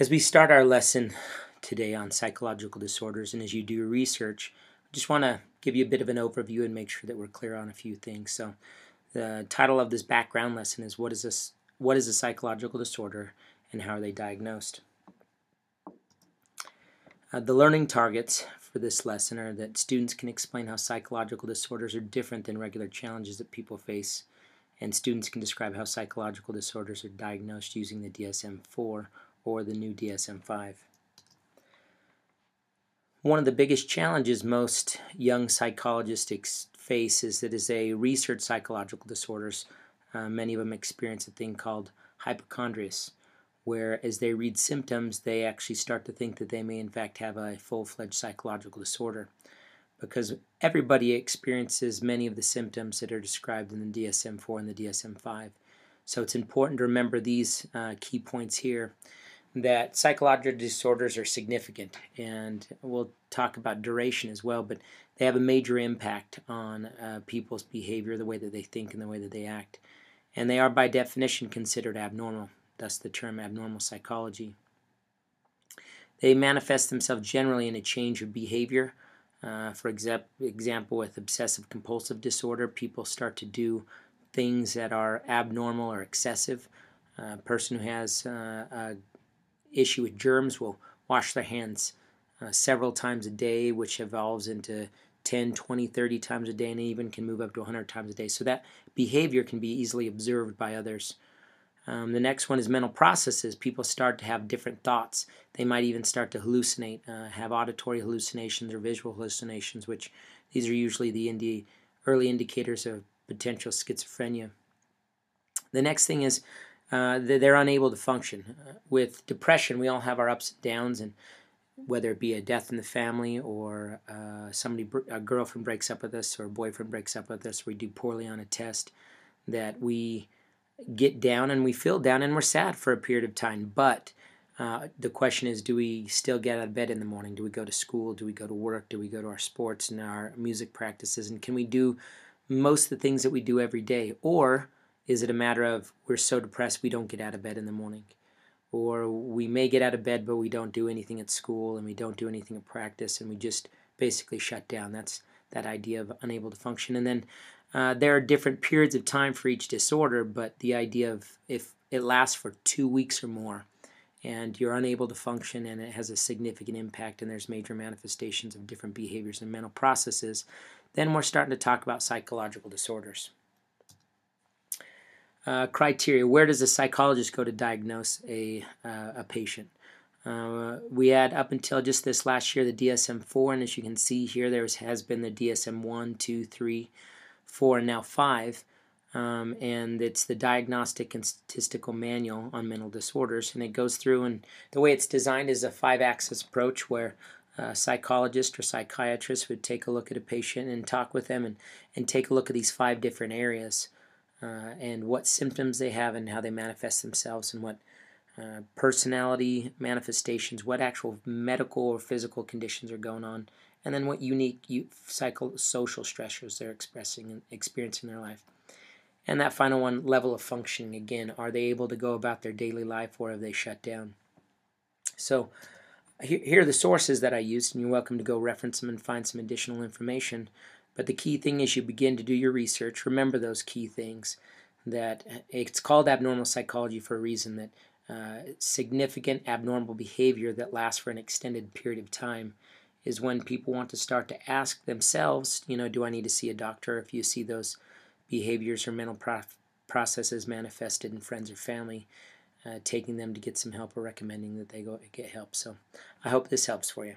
As we start our lesson today on psychological disorders, and as you do your research, I just want to give you a bit of an overview and make sure that we're clear on a few things. So, the title of this background lesson is What is a psychological disorder, and how are they diagnosed? The learning targets for this lesson are that students can explain how psychological disorders are different than regular challenges that people face, and students can describe how psychological disorders are diagnosed using the DSM-4 or the new DSM-5. One of the biggest challenges most young psychologists face is that as they research psychological disorders, many of them experience a thing called hypochondrias, where as they read symptoms, they actually start to think that they may in fact have a full-fledged psychological disorder, because everybody experiences many of the symptoms that are described in the DSM-4 and the DSM-5. So it's important to remember these key points here, that psychological disorders are significant, and we'll talk about duration as well, but they have a major impact on people's behavior, the way that they think and the way that they act. And they are by definition considered abnormal, thus the term abnormal psychology. They manifest themselves generally in a change of behavior. For example, with obsessive compulsive disorder, people start to do things that are abnormal or excessive. A person who has a issue with germs will wash their hands several times a day, which evolves into 10, 20, 30 times a day, and even can move up to 100 times a day. So that behavior can be easily observed by others. The next one is mental processes. People start to have different thoughts. They might even start to hallucinate, have auditory hallucinations or visual hallucinations, which these are usually the early indicators of potential schizophrenia. The next thing is they're unable to function. With depression, we all have our ups and downs, and whether it be a death in the family or a girlfriend breaks up with us or a boyfriend breaks up with us, we do poorly on a test, that we get down and we feel down and we're sad for a period of time. But the question is, do we still get out of bed in the morning? Do we go to school? Do we go to work? Do we go to our sports and our music practices? And can we do most of the things that we do every day? Or is it a matter of we're so depressed we don't get out of bed in the morning? Or we may get out of bed but we don't do anything at school and we don't do anything at practice and we just basically shut down. That's that idea of unable to function. And then there are different periods of time for each disorder, but the idea of if it lasts for 2 weeks or more and you're unable to function and it has a significant impact and there's major manifestations of different behaviors and mental processes, then we're starting to talk about psychological disorders. Criteria. Where does a psychologist go to diagnose a patient? We had up until just this last year the DSM-4, and as you can see here, there has been the DSM-1, 2, 3, 4, and now 5, and it's the Diagnostic and Statistical Manual on Mental Disorders, and it goes through, and the way it's designed is a 5-axis approach where a psychologist or psychiatrist would take a look at a patient and talk with them and take a look at these 5 different areas and what symptoms they have and how they manifest themselves, and what personality manifestations, what actual medical or physical conditions are going on, and then what unique psychosocial stressors they're experiencing in their life. And that final one, level of functioning. Again, are they able to go about their daily life, or have they shut down? So here are the sources that I used, and you're welcome to go reference them and find some additional information. But the key thing is you begin to do your research. Remember those key things, that it's called abnormal psychology for a reason, that significant abnormal behavior that lasts for an extended period of time is when people want to start to ask themselves, do I need to see a doctor? If you see those behaviors or mental processes manifested in friends or family, taking them to get some help or recommending that they go get help. So I hope this helps for you.